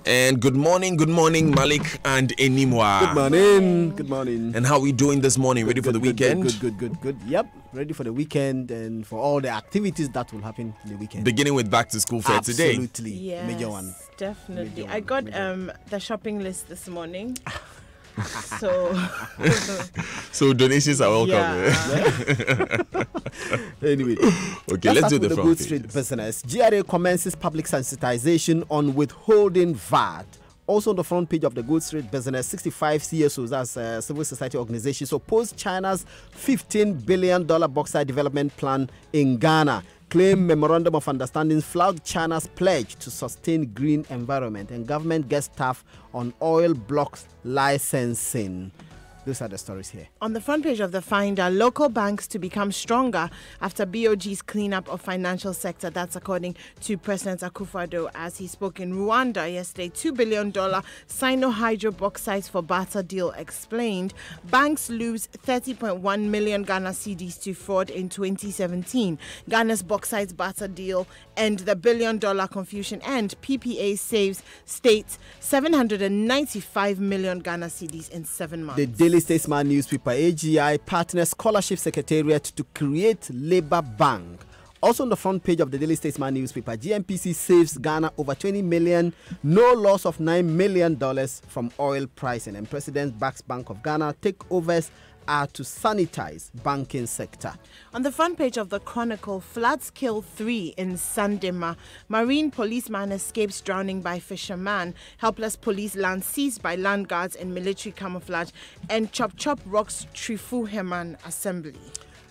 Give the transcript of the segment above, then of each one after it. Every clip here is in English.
And good morning, Malik and Enimwa. Good morning. And how are we doing this morning? Ready for the weekend? Good. Yep, ready for the weekend and for all the activities that will happen in the weekend. Beginning with back to school fair today. Absolutely, yes, major one. Definitely. Major I got one. the shopping list this morning. So donations are welcome. Yeah. Anyway, Okay, let's do the front front Good Street pages. business. GRA commences public sensitization on withholding VAT. Also on the front page of the Good Street business, 65 CSOs, that's civil society organizations, oppose China's $15 billion bauxite development plan in Ghana. Claim memorandum of understanding flagged China's pledge to sustain green environment, and government gets tough on oil blocks licensing. Those are the stories here. On the front page of the Finder, local banks to become stronger after BOG's cleanup of financial sector. That's according to President Akufo-Addo as he spoke in Rwanda yesterday. $2 billion Sino-Hydro bauxite for barter deal explained. Banks lose 30.1 million Ghana cedis to fraud in 2017. Ghana's bauxite barter deal and the $1 billion confusion end. PPA saves states 795 million Ghana cedis in 7 months. The Daily Statesman newspaper, AGI partners Scholarship Secretariat to create Labour Bank. Also on the front page of the Daily Statesman newspaper, GMPC saves Ghana over 20 million, no loss of $9 million from oil pricing, and President backs Bank of Ghana takeovers are to sanitize banking sector. On the front page of the Chronicle, floods kill 3 in Sandema. Marine policeman escapes drowning by fisherman. Helpless police land seized by land guards in military camouflage. And Chop Chop rocks Trifu Herman Assembly.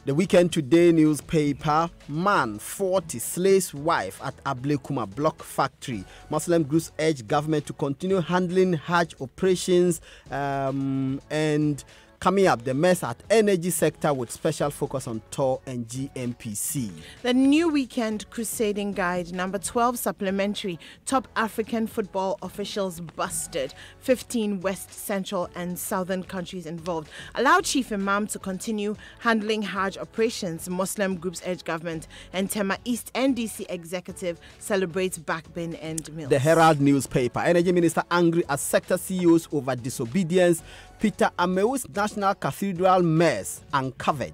The Weekend Today newspaper, man 40 slays wife at Ablekuma Block Factory. Muslim groups urge government to continue handling Hajj operations and coming up, the mess at energy sector with special focus on TOR and GMPC. The New Weekend Crusading Guide, number 12 supplementary, top African football officials busted. 15 West, Central and Southern countries involved. Allow Chief Imam to continue handling Hajj operations. Muslim groups urge government. And Tema East NDC executive celebrates backbin and mills. The Herald newspaper, energy minister angry at sector CEOs over disobedience. Peter Ameu's National Cathedral mess uncovered.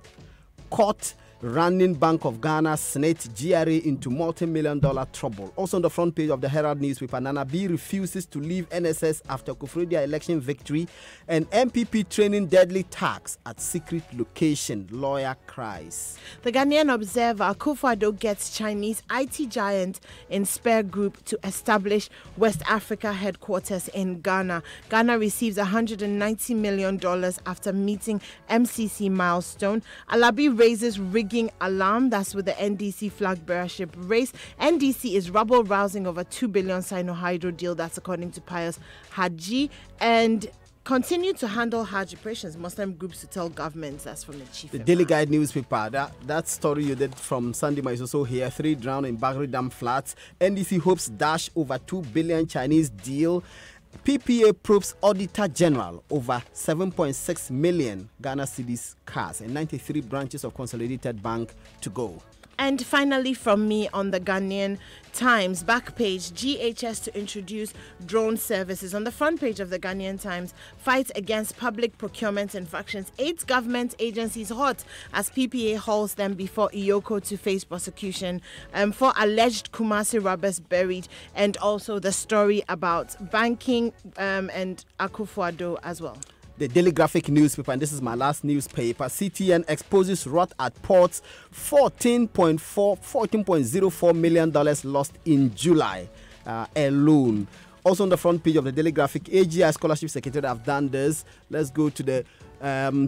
Court running Bank of Ghana Senate GRA into multi-million-dollar trouble. Also on the front page of the Herald newspaper, Nana B refuses to leave NSS after Kufredia election victory, and MPP training deadly tax at secret location. Lawyer cries. The Ghanaian Observer, Akufo-Addo gets Chinese IT giant Inspire Group to establish West Africa headquarters in Ghana. Ghana receives $190 million after meeting MCC milestone. Alabi raises rigging alarm. That's with the NDC flag bearership race. NDC is rubble rousing over $2 billion Sino-Hydro deal. That's according to Pius Haji. And continue to handle Hajj operations. Muslim groups to tell governments. That's from the chief. The Daily Guide newspaper. That story you did from Sunday is also here. 3 drowned in Bagri Dam floods. NDC hopes dash over 2 billion Chinese deal. PPA probes Auditor General over 7.6 million Ghana cedis cars and 93 branches of Consolidated Bank to go. And finally from me on the Ghanaian Times back page, GHS to introduce drone services. On the front page of the Ghanaian Times, fight against public procurement infractions. 8 government agencies hot as PPA hauls them before Iyoko to face prosecution for alleged Kumasi robbers buried, and also the story about banking and Akufo-Addo as well. The Daily Graphic newspaper, and this is my last newspaper, CTN exposes rot at ports, $14.04 million lost in July alone. Also on the front page of the Daily Graphic, AGI Scholarship Secretary have done this. Let's go to the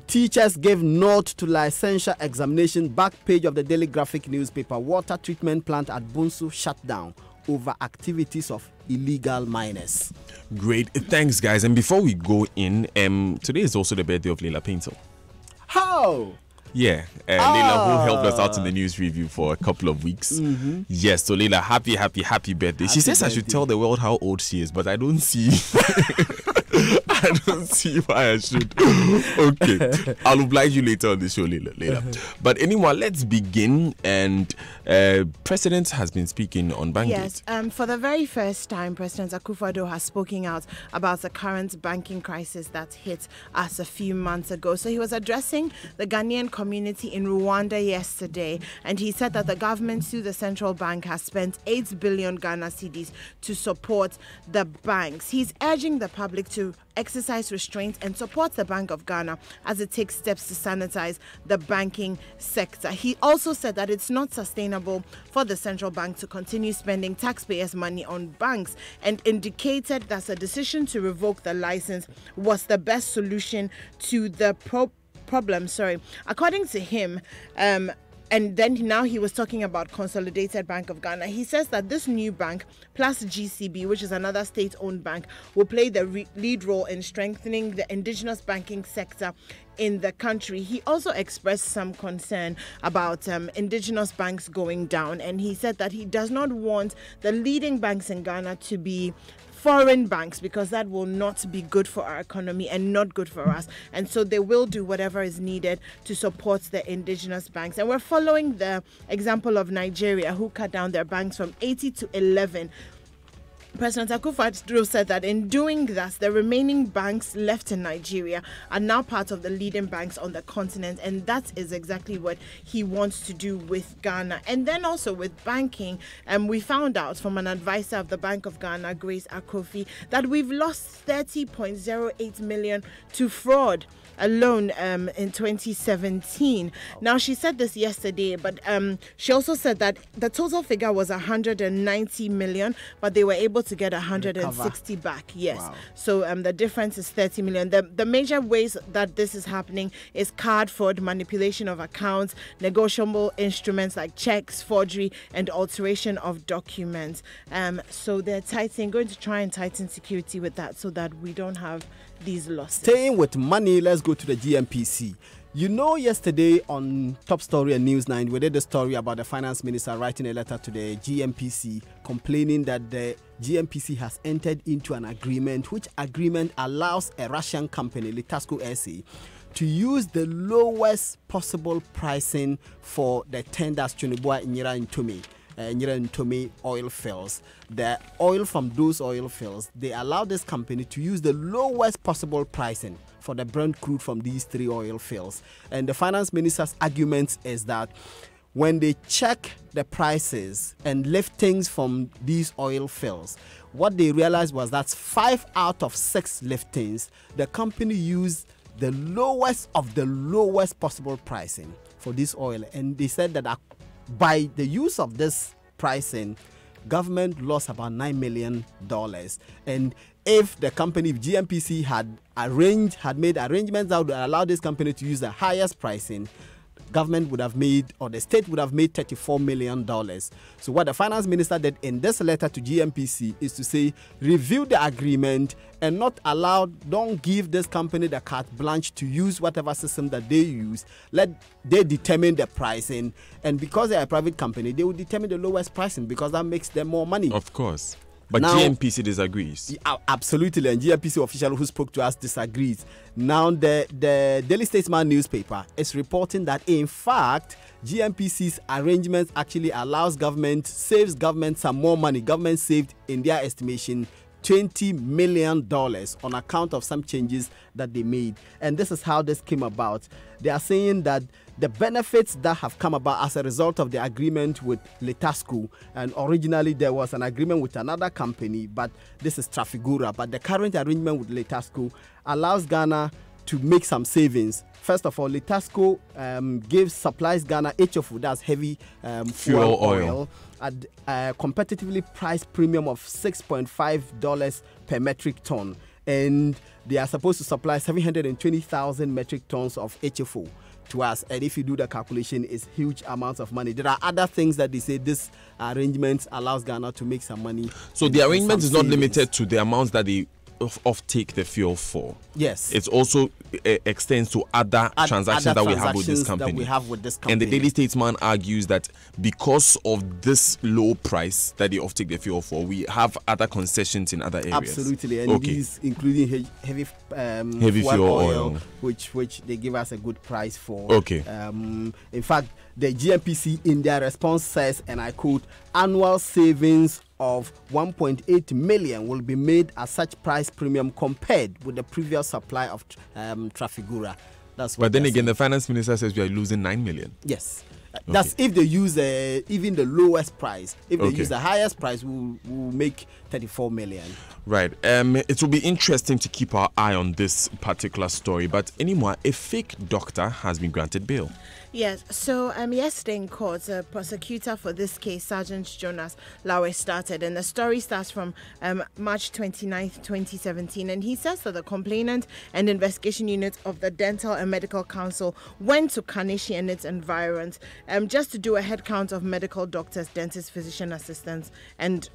teachers gave note to licensure examination. Back page of the Daily Graphic newspaper, water treatment plant at Bunsu shut down over activities of illegal miners. Great. Thanks, guys. And before we go in, today is also the birthday of Leila Painter. How? Yeah, Leila, who helped us out in the news review for a couple of weeks. Mm-hmm. Yes, so Leila, happy birthday. She says I should tell the world how old she is, but I don't see. I don't see why I should. Okay. I'll oblige you later on the show later. But anyone, let's begin. And President has been speaking on banking. Yes, for the very first time, President Akufo-Addo has spoken out about the current banking crisis that hit us a few months ago. So he was addressing the Ghanaian community in Rwanda yesterday, and he said that the government through the central bank has spent 8 billion Ghana cedis to support the banks. He's urging the public to exercise restraint and support the Bank of Ghana as it takes steps to sanitize the banking sector. He also said that it's not sustainable for the central bank to continue spending taxpayers' money on banks, and indicated that the decision to revoke the license was the best solution to the problem. According to him, and then now he was talking about Consolidated Bank of Ghana. He says that this new bank, plus GCB, which is another state-owned bank, will play the lead role in strengthening the indigenous banking sector in the country. He also expressed some concern about indigenous banks going down, and he said that he does not want the leading banks in Ghana to be foreign banks, because that will not be good for our economy and not good for us. And so they will do whatever is needed to support the indigenous banks. And we're following the example of Nigeria, who cut down their banks from 80 to 11. President Akufo-Addo said that in doing that, the remaining banks left in Nigeria are now part of the leading banks on the continent, and that is exactly what he wants to do with Ghana. And then also with banking, we found out from an advisor of the Bank of Ghana, Grace Akofi, that we've lost 30.08 million to fraud alone in 2017. Now, she said this yesterday, but she also said that the total figure was 190 million, but they were able to get 160 back. Yes. Wow. So the difference is 30 million. The major ways that this is happening is card fraud, manipulation of accounts, negotiable instruments like checks, forgery, and alteration of documents. So they're going to try and tighten security with that so that we don't have these losses. Staying with money, let's go to the GMPC. You know, yesterday on Top Story and News 9, we did a story about the finance minister writing a letter to the GMPC complaining that the GMPC has entered into an agreement, which agreement allows a Russian company, Litasco SA, to use the lowest possible pricing for the tenders to Nyira Ntome oil fields. The oil from those oil fields, they allow this company to use the lowest possible pricing for the Brent crude from these 3 oil fields. And the finance minister's argument is that when they check the prices and liftings from these oil fields, what they realized was that 5 out of 6 liftings, the company used the lowest of the lowest possible pricing for this oil. And they said that by the use of this pricing, government lost about $9 million. And if the company, if GMPC had made arrangements that would allow this company to use the highest pricing, government would have made, or the state would have made $34 million. So what the finance minister did in this letter to GMPC is to say, review the agreement and don't give this company the carte blanche to use whatever system that they use. Let they determine the pricing. And because they are a private company, they will determine the lowest pricing because that makes them more money. Of course. But now, GMPC disagrees. Absolutely, and GMPC official who spoke to us disagrees. Now, the Daily Statesman newspaper is reporting that, in fact, GMPC's arrangement actually saves government some more money. Government saved, in their estimation, $20 million on account of some changes that they made. And this is how this came about. They are saying that the benefits that have come about as a result of the agreement with Litasco, and originally there was an agreement with another company, but this is Trafigura. But the current arrangement with Litasco allows Ghana to make some savings. First of all, Litasco supplies Ghana HFO, that's heavy fuel oil, at a competitively priced premium of $6.5 per metric ton. And they are supposed to supply 720,000 metric tons of HFO to us. And if you do the calculation, it's huge amounts of money. There are other things that they say this arrangement allows Ghana to make some money. So the arrangement is not limited to the amounts that they offtake the fuel for. Yes. It also extends to other transactions that we have with this company. And the Daily Statesman argues that because of this low price that they offtake the fuel for, we have other concessions in other areas. Absolutely, and these including heavy fuel oil, which they give us a good price for. Okay. In fact, the GNPC in their response says, and I quote, annual savings of 1.8 million will be made at such price premium compared with the previous supply of Trafigura. That's what. But then again, the finance minister says we are losing 9 million. Yes. That's if they use even the lowest price. If they use the highest price, we'll make 34 million. Right. It will be interesting to keep our eye on this particular story. But anymore, a fake doctor has been granted bail. Yes, so yesterday in court, the prosecutor for this case, Sergeant Jonas Lawe, started, and the story starts from March 29th, 2017, and he says that the complainant and investigation unit of the Dental and Medical Council went to Kaneshie and its environs just to do a head count of medical doctors, dentists, physician assistants, and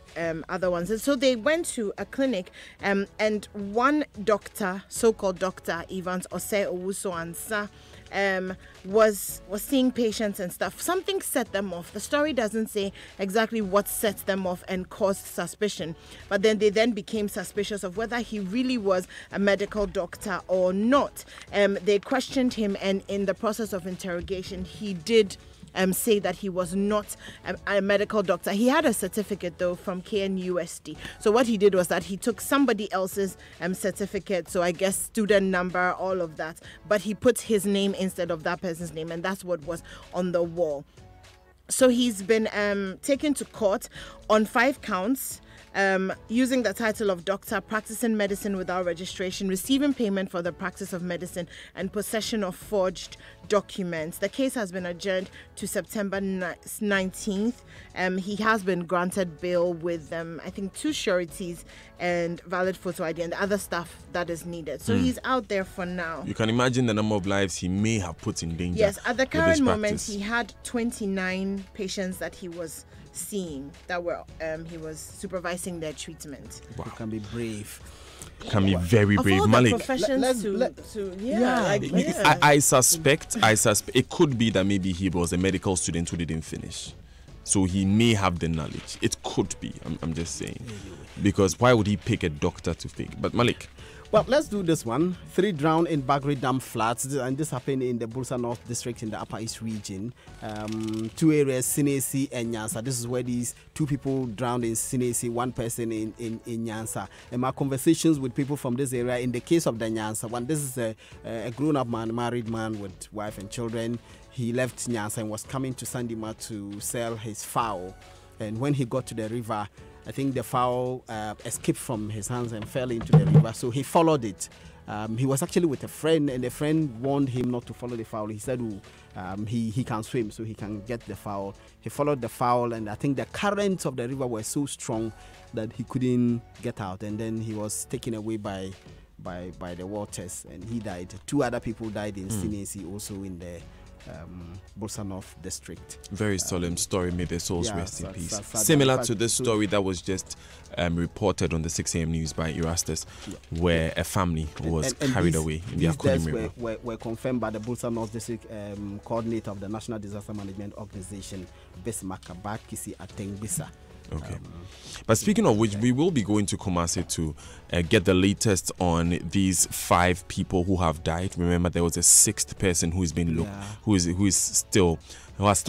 other ones. And so they went to a clinic, and one doctor, so-called Dr. Evans Osei Owusu Ansa, was seeing patients and stuff. Something set them off. The story doesn't say exactly what set them off and caused suspicion, but then they became suspicious of whether he really was a medical doctor or not. They questioned him, and in the process of interrogation, he did say that he was not a medical doctor. He had a certificate though from KNUST. So what he did was that he took somebody else's certificate, so I guess student number, all of that, but he put his name instead of that person's name, and that's what was on the wall. So he's been taken to court on 5 counts. Using the title of doctor, practicing medicine without registration, receiving payment for the practice of medicine, and possession of forged documents. The case has been adjourned to September 19th. He has been granted bail with, I think, 2 sureties and valid photo ID and other stuff that is needed. So he's out there for now. You can imagine the number of lives he may have put in danger. Yes, at the current moment, he had 29 patients that he was seeing that were he was supervising their treatment. Wow. You can be brave. Can be very brave. Of all Malik, the professions I suspect it could be that maybe he was a medical student who didn't finish, so he may have the knowledge. It could be. I'm just saying, because why would he pick a doctor to fake? But Malik. Well, let's do this one. 3 drowned in Bagri Dam floods, and this happened in the Bursa North District in the Upper East region. 2 areas, Sinesi and Nyansa. This is where these 2 people drowned in Sinesi, 1 person in Nyansa. And my conversations with people from this area, in the case of the Nyansa one, this is a grown-up man, married man with wife and children. He left Nyansa and was coming to Sandima to sell his fowl. And when he got to the river, I think the fowl escaped from his hands and fell into the river. So he followed it. He was actually with a friend, and the friend warned him not to follow the fowl. He said he can swim, so he can get the fowl. He followed the fowl, and I think the currents of the river were so strong that he couldn't get out. And then he was taken away by the waters, and he died. 2 other people died in Sinesi, also in the Bursa North District. Very solemn story. May their souls rest in peace. Similar to this story that was just reported on the 6 a.m. news by Erastus, where a family was carried away in the Akoni River. Were confirmed by the Bursa North District coordinator of the National Disaster Management Organization, Bismarck Abakisi Atengbisa. Okay. But speaking of which, we will be going to Kumasi to get the latest on these 5 people who have died. Remember, there was a 6th person who has been who has still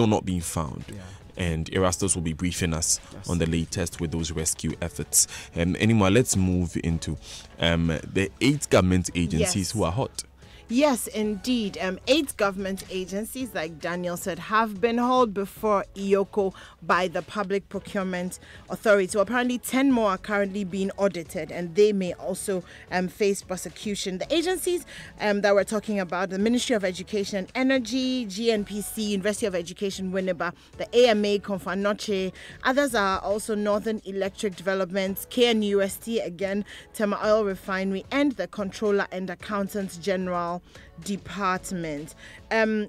not been found. Yeah. And Erastus will be briefing us on the latest with those rescue efforts. Anymore, let's move into the 8 government agencies who are hot. Yes, indeed. 8 government agencies, like Daniel said, have been hauled before IOCO by the Public Procurement Authority. So apparently 10 more are currently being audited, and they may also face prosecution. The agencies that we're talking about, the Ministry of Education and Energy, GNPC, University of Education, Winneba, the AMA, Confanoche. Others are also Northern Electric Development, KNUST, again, Tema Oil Refinery, and the Controller and Accountant General department.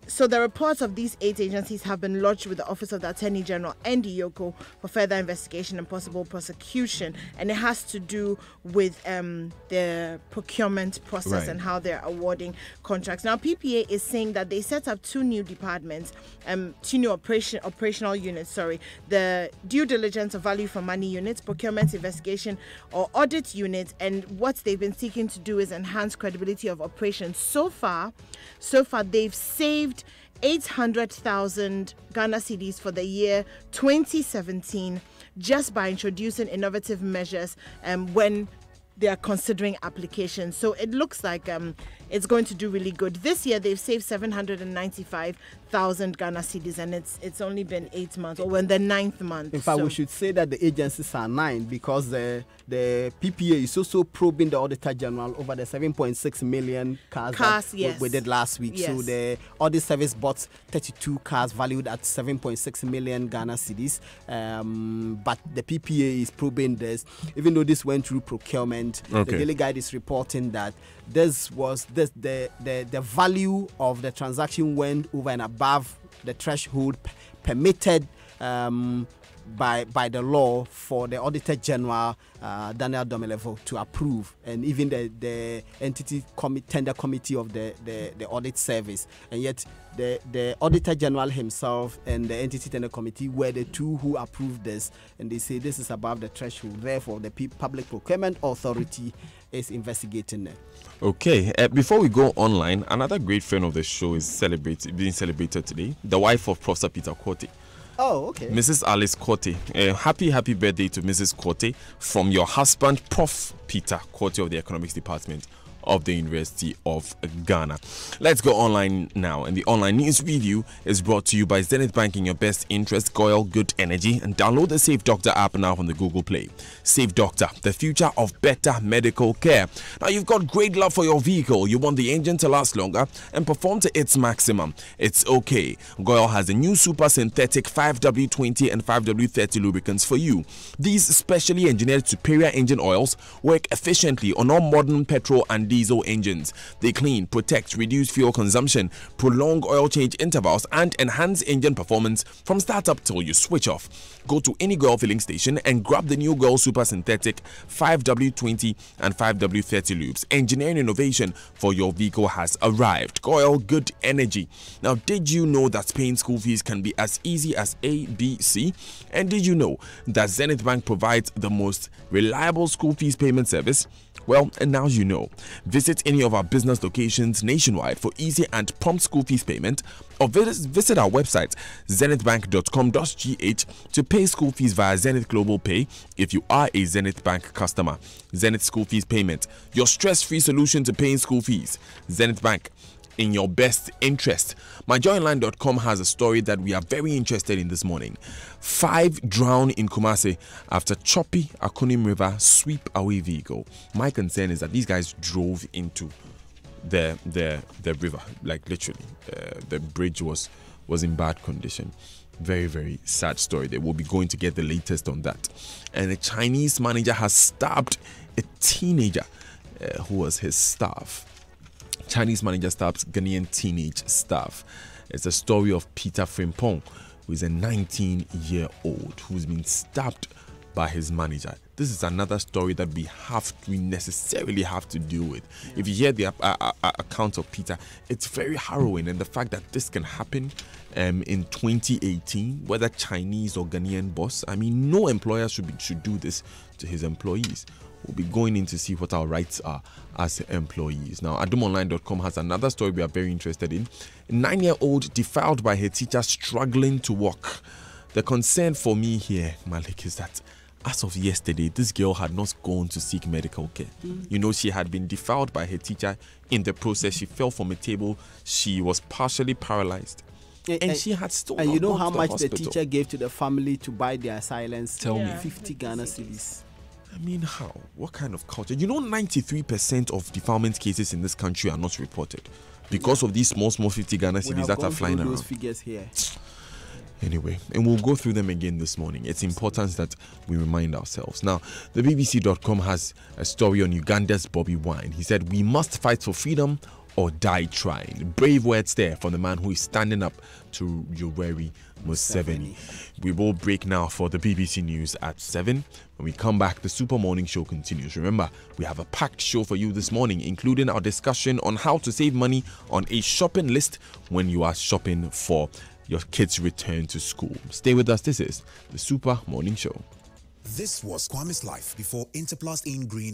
So the reports of these 8 agencies have been lodged with the Office of the Attorney General and Yoko for further investigation and possible prosecution, and it has to do with the procurement process and how they're awarding contracts. Now, PPA is saying that they set up 2 new departments, 2 new operational units, the due diligence of value for money units, procurement investigation or audit unit, and what they've been seeking to do is enhance credibility of operations. So far they've saved 800,000 Ghana cedis for the year 2017 just by introducing innovative measures when they are considering applications. So it looks like it's going to do really good. This year they've saved 795,000 Ghana cedis, and it's only been 8 months, or in the 9th month. In fact, we should say that the agencies are 9 because the PPA is also probing the Auditor General over the 7.6 million cars that we did last week. Yes. So the audit service bought 32 cars valued at 7.6 million Ghana cedis. But the PPA is probing this, even though this went through procurement. The Daily Guide is reporting that the value of the transaction went over and above the threshold permitted by the law for the Auditor General Daniel Domelevo to approve, and even the entity tender committee of the audit service. And yet the Auditor General himself and the entity tender committee were the 2 who approved this, and they say this is above the threshold. Therefore, the Public Procurement Authority is investigating it. Okay, before we go online, another great friend of the show is being celebrated today, the wife of Professor Peter Quartey. Oh, okay. Mrs. Alice Quartey. Happy birthday to Mrs. Quartey from your husband, Prof. Peter Quartey of the Economics Department of the University of Ghana. Let's go online now, and the online news review is brought to you by Zenith Bank in your best interest, Goyle Good Energy, and download the Safe Doctor app now from the Google Play. Safe Doctor, the future of better medical care. Now you've got great love for your vehicle, you want the engine to last longer and perform to its maximum. It's okay. Goyle has the new super synthetic 5W20 and 5W30 lubricants for you. These specially engineered superior engine oils work efficiently on all modern petrol and diesel engines. They clean, protect, reduce fuel consumption, prolong oil change intervals, and enhance engine performance from startup till you switch off. Go to any Goyle filling station and grab the new Goyle Super Synthetic 5W20 and 5W30 lubes. Engineering innovation for your vehicle has arrived. Goyle Good Energy. Now, did you know that paying school fees can be as easy as ABC? And did you know that Zenith Bank provides the most reliable school fees payment service? Well, and now you know. Visit any of our business locations nationwide for easy and prompt school fees payment, or visit our website zenithbank.com.gh to pay school fees via Zenith Global Pay if you are a Zenith Bank customer. Zenith School Fees Payment, your stress-free solution to paying school fees. Zenith Bank, in your best interest. MyJoyOnline.com has a story that we are very interested in this morning. 5 drown in Kumasi after choppy Akunim River sweep away vehicle. My concern is that these guys drove into the river, like literally. The bridge was in bad condition. Very, very sad story. They will be going to get the latest on that. And a Chinese manager has stabbed a teenager who was his staff. Chinese manager stabs Ghanaian teenage staff. It's a story of Peter Frimpong, who is a 19-year-old who's been stabbed by his manager. This is another story that we necessarily have to deal with. If you hear the account of Peter, it's very harrowing, and the fact that this can happen in 2018, whether Chinese or Ghanaian boss, I mean, no employer should do this to his employees. We'll be going in to see what our rights are as employees. Now, adumonline.com has another story we are very interested in. A 9-year-old defiled by her teacher struggling to walk. The concern for me here, Malik, is that as of yesterday, this girl had not gone to seek medical care. You know, she had been defiled by her teacher. In the process, she fell from a table. She was partially paralyzed. And she had still And not you know gone how to the much hospital. the teacher gave to the family to buy their silence? Tell me. 50 Ghana cedis. I mean, how? What kind of culture? You know, 93% of defilement cases in this country are not reported because of these small 50 Ghana cedis that are flying around. Those figures here. Anyway, and we'll go through them again this morning. It's important that we remind ourselves. Now, the BBC.com has a story on Uganda's Bobby Wine. He said, "We must fight for freedom or die trying. Brave words there from the man who is standing up to Yoweri Museveni. We will break now for the BBC News at 7. When we come back, the Super Morning Show continues. Remember, we have a packed show for you this morning, including our discussion on how to save money on a shopping list when you are shopping for your kids' return to school. Stay with us. This is the Super Morning Show. This was Kwame's life before Interplast in Green.